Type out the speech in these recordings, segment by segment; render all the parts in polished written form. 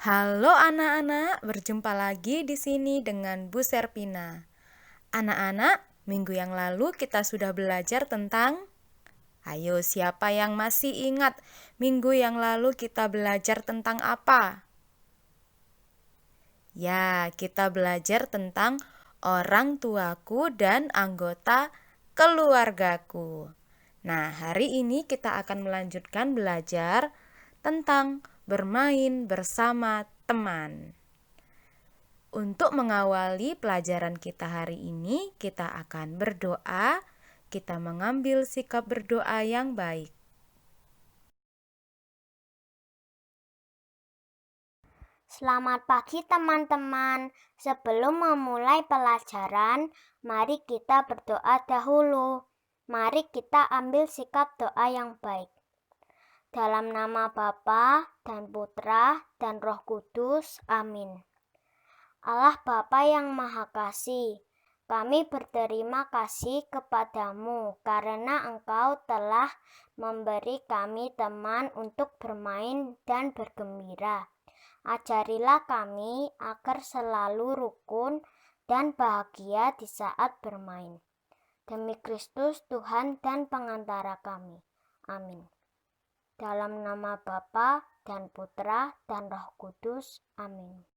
Halo anak-anak, berjumpa lagi di sini dengan Bu Serpina. Anak-anak, minggu yang lalu kita sudah belajar tentang. Ayo, siapa yang masih ingat minggu yang lalu kita belajar tentang apa? Ya, kita belajar tentang orang tuaku dan anggota keluargaku. Nah, hari ini kita akan melanjutkan belajar tentang bermain bersama teman. Untuk mengawali pelajaran kita hari ini, kita akan berdoa. Kita mengambil sikap berdoa yang baik. Selamat pagi teman-teman. Sebelum memulai pelajaran, mari kita berdoa dahulu. Mari kita ambil sikap doa yang baik. Dalam nama Bapa dan Putra dan Roh Kudus. Amin. Allah Bapa yang Maha Kasih, kami berterima kasih kepadamu karena Engkau telah memberi kami teman untuk bermain dan bergembira. Ajarilah kami agar selalu rukun dan bahagia di saat bermain. Demi Kristus Tuhan dan pengantara kami. Amin. Dalam nama Bapa dan Putra dan Roh Kudus. Amin.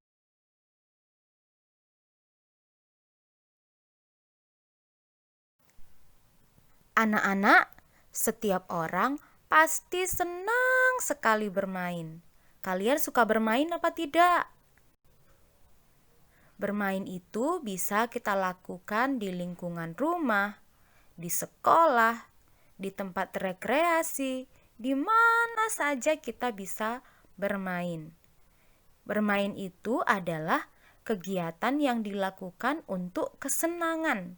Anak-anak, setiap orang pasti senang sekali bermain. Kalian suka bermain apa tidak? Bermain itu bisa kita lakukan di lingkungan rumah, di sekolah, di tempat rekreasi, di mana saja kita bisa bermain. Bermain itu adalah kegiatan yang dilakukan untuk kesenangan.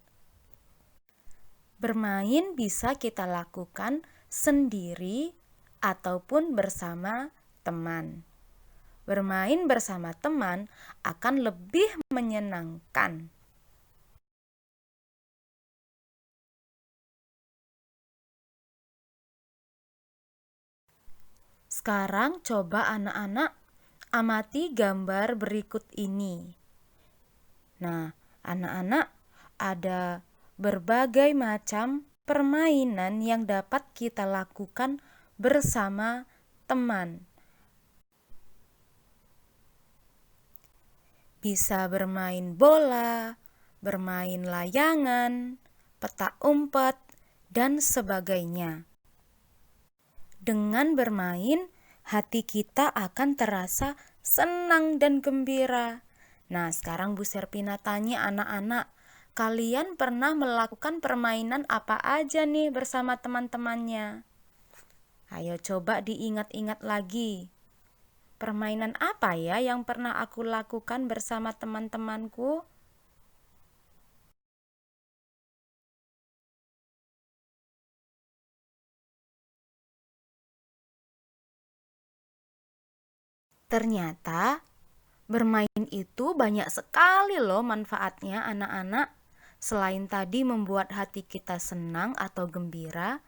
Bermain bisa kita lakukan sendiri ataupun bersama teman. Bermain bersama teman akan lebih menyenangkan. Sekarang coba anak-anak amati gambar berikut ini. Nah, anak-anak, ada berbagai macam permainan yang dapat kita lakukan bersama teman. Bisa bermain bola, bermain layangan, petak umpet, dan sebagainya. Dengan bermain, hati kita akan terasa senang dan gembira. Nah, sekarang Bu Serpina tanya anak-anak, kalian pernah melakukan permainan apa aja nih bersama teman-temannya? Ayo coba diingat-ingat lagi. Permainan apa ya yang pernah aku lakukan bersama teman-temanku? Ternyata bermain itu banyak sekali loh manfaatnya anak-anak. Selain tadi membuat hati kita senang atau gembira,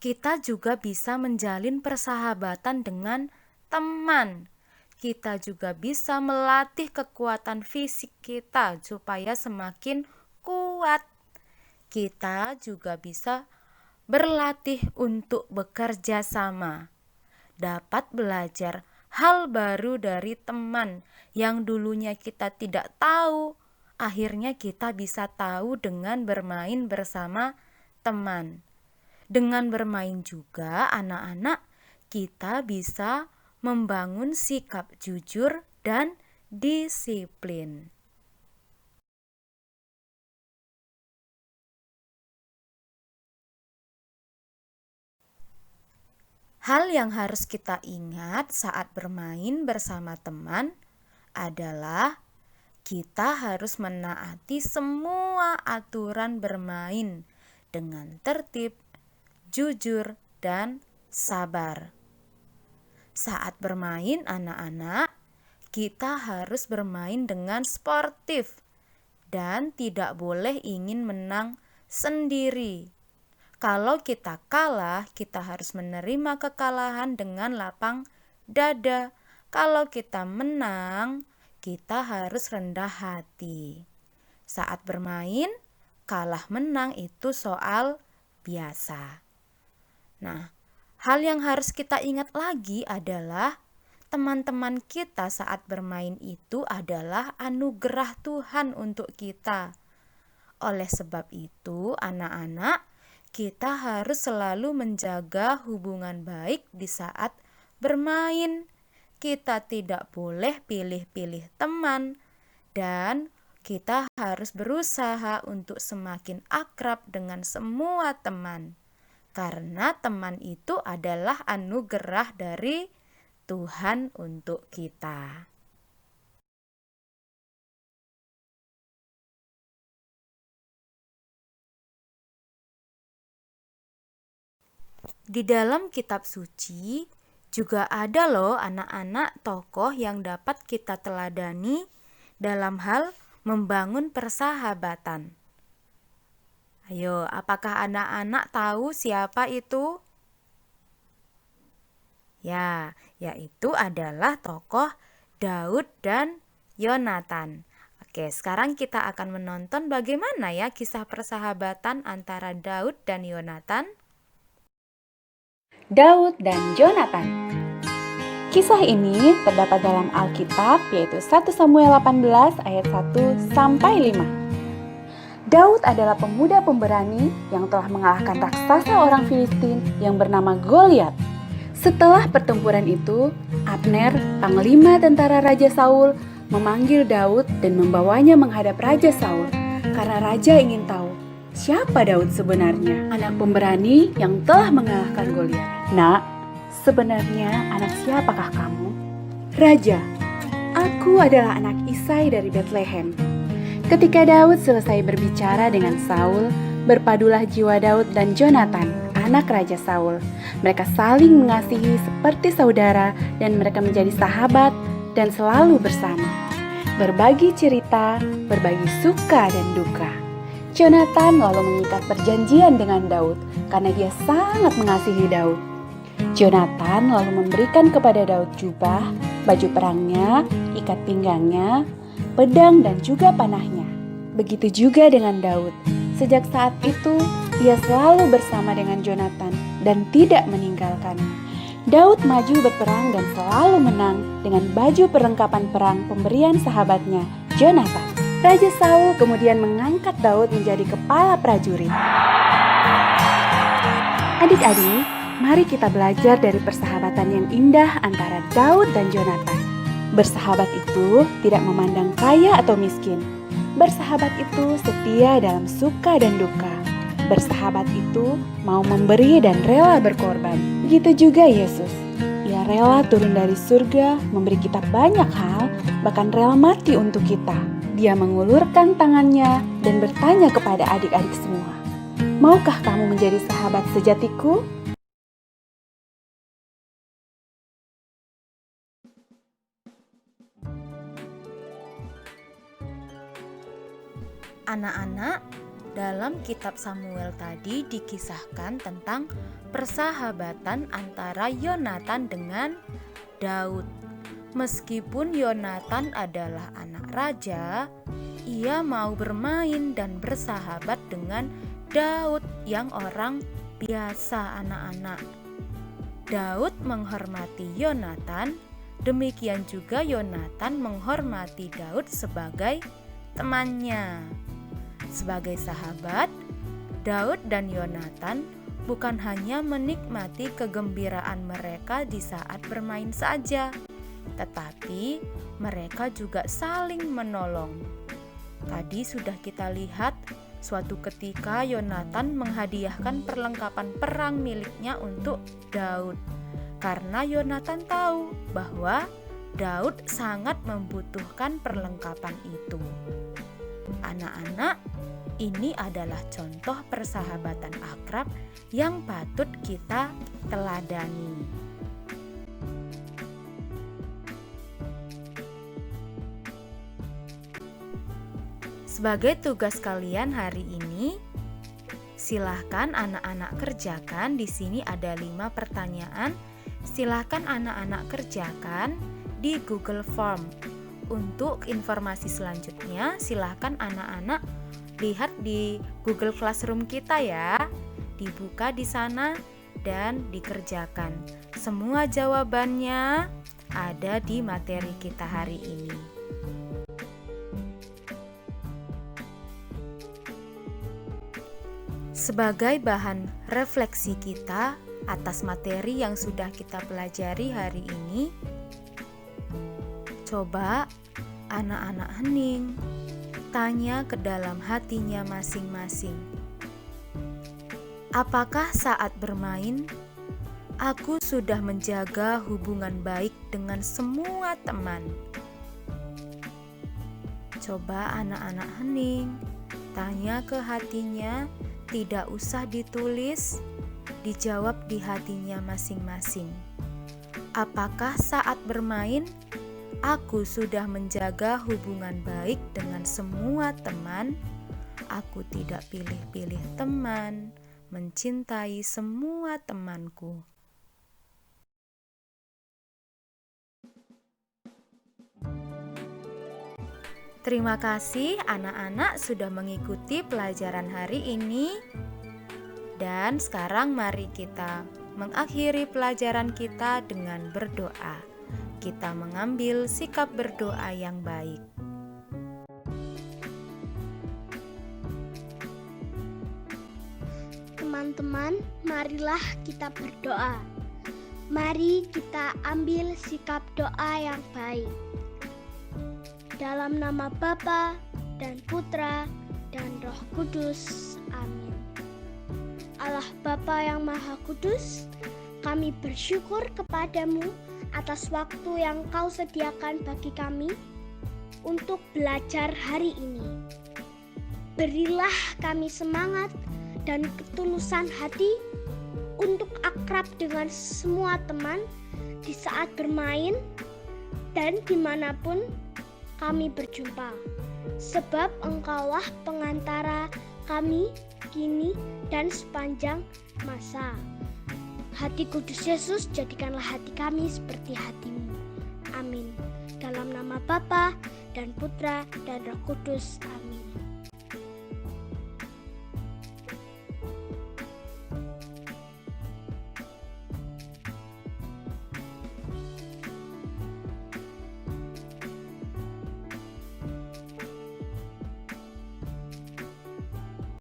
kita juga bisa menjalin persahabatan dengan teman. Kita juga bisa melatih kekuatan fisik kita supaya semakin kuat. Kita juga bisa berlatih untuk bekerja sama. Dapat belajar hal baru dari teman yang dulunya kita tidak tahu. Akhirnya kita bisa tahu dengan bermain bersama teman. Dengan bermain juga anak-anak kita bisa membangun sikap jujur dan disiplin. Hal yang harus kita ingat saat bermain bersama teman adalah kita harus menaati semua aturan bermain dengan tertib, jujur, dan sabar. Saat bermain anak-anak, kita harus bermain dengan sportif dan tidak boleh ingin menang sendiri. Kalau kita kalah, kita harus menerima kekalahan dengan lapang dada Kalau kita menang, kita harus rendah hati. Saat bermain, kalah menang itu soal biasa. Nah, hal yang harus kita ingat lagi adalah teman-teman kita saat bermain itu adalah anugerah Tuhan untuk kita. Oleh sebab itu, anak-anak, kita harus selalu menjaga hubungan baik di saat bermain. Kita tidak boleh pilih-pilih teman, dan kita harus berusaha untuk semakin akrab dengan semua teman. Karena teman itu adalah anugerah dari Tuhan untuk kita. Di dalam kitab suci juga ada loh anak-anak tokoh yang dapat kita teladani dalam hal membangun persahabatan. Ayo, apakah anak-anak tahu siapa itu? Ya, yaitu adalah tokoh Daud dan Yonatan. Oke, sekarang kita akan menonton bagaimana ya kisah persahabatan antara Daud dan Yonatan. Daud dan Yonatan. Kisah ini terdapat dalam Alkitab, yaitu 1 Samuel 18 ayat 1 sampai 5. Daud adalah pemuda pemberani yang telah mengalahkan raksasa orang Filistin yang bernama Goliat. Setelah pertempuran itu, Abner, panglima tentara Raja Saul, memanggil Daud dan membawanya menghadap Raja Saul karena raja ingin tahu siapa Daud sebenarnya, anak pemberani yang telah mengalahkan Goliat. Nak, sebenarnya anak siapakah kamu? Raja, aku adalah anak Isai dari Betlehem. Ketika Daud selesai berbicara dengan Saul, berpadulah jiwa Daud dan Yonatan, anak Raja Saul. Mereka saling mengasihi seperti saudara dan mereka menjadi sahabat dan selalu bersama. Berbagi cerita, berbagi suka dan duka. Yonatan lalu mengikat perjanjian dengan Daud karena dia sangat mengasihi Daud. Yonatan lalu memberikan kepada Daud jubah, baju perangnya, ikat pinggangnya, pedang dan juga panahnya. Begitu juga dengan Daud. Sejak saat itu, ia selalu bersama dengan Yonatan dan tidak meninggalkannya. Daud maju berperang dan selalu menang dengan baju perlengkapan perang pemberian sahabatnya, Yonatan. Raja Saul kemudian mengangkat Daud menjadi kepala prajurit. Adik-adik, mari kita belajar dari persahabatan yang indah antara Daud dan Yonatan. Bersahabat itu tidak memandang kaya atau miskin. Bersahabat itu setia dalam suka dan duka. Bersahabat itu mau memberi dan rela berkorban. Begitu juga Yesus. Ia rela turun dari surga, memberi kita banyak hal, bahkan rela mati untuk kita. Dia mengulurkan tangannya dan bertanya kepada adik-adik semua, "Maukah kamu menjadi sahabat sejatiku?" Anak-anak, dalam kitab Samuel tadi dikisahkan tentang persahabatan antara Yonatan dengan Daud. Meskipun Yonatan adalah anak raja, ia mau bermain dan bersahabat dengan Daud yang orang biasa anak-anak. Daud menghormati Yonatan, demikian juga Yonatan menghormati Daud sebagai temannya. Sebagai sahabat, Daud dan Yonatan bukan hanya menikmati kegembiraan mereka di saat bermain saja, tetapi mereka juga saling menolong. Tadi sudah kita lihat suatu ketika Yonatan menghadiahkan perlengkapan perang miliknya untuk Daud. Karena Yonatan tahu bahwa Daud sangat membutuhkan perlengkapan itu. Anak-anak, ini adalah contoh persahabatan akrab yang patut kita teladani. Sebagai tugas kalian hari ini, silahkan anak-anak kerjakan. Di sini ada 5 pertanyaan. Silahkan anak-anak kerjakan di Google Form. Untuk informasi selanjutnya, silahkan anak-anak lihat di Google Classroom kita ya. Dibuka di sana dan dikerjakan. Semua jawabannya ada di materi kita hari ini. Sebagai bahan refleksi kita atas materi yang sudah kita pelajari hari ini, coba anak-anak hening, tanya ke dalam hatinya masing-masing. Apakah saat bermain, aku sudah menjaga hubungan baik dengan semua teman? Coba anak-anak hening, tanya ke hatinya, tidak usah ditulis, dijawab di hatinya masing-masing. Apakah saat bermain, aku sudah menjaga hubungan baik dengan semua teman? Aku tidak pilih-pilih teman, mencintai semua temanku. Terima kasih anak-anak sudah mengikuti pelajaran hari ini. Dan sekarang mari kita mengakhiri pelajaran kita dengan berdoa. Kita mengambil sikap berdoa yang baik. Teman-teman, marilah kita berdoa. Mari kita ambil sikap doa yang baik. Dalam nama Bapa dan Putra dan Roh Kudus. Amin. Allah Bapa yang Maha Kudus, kami bersyukur kepadamu atas waktu yang Kau sediakan bagi kami untuk belajar hari ini. Berilah kami semangat dan ketulusan hati untuk akrab dengan semua teman di saat bermain dan dimanapun kami berjumpa, sebab Engkaulah pengantara kami kini dan sepanjang masa. Hati kudus Yesus, jadikanlah hati kami seperti hati-Mu. Amin. Dalam nama Bapa dan Putra dan Roh Kudus. Amin.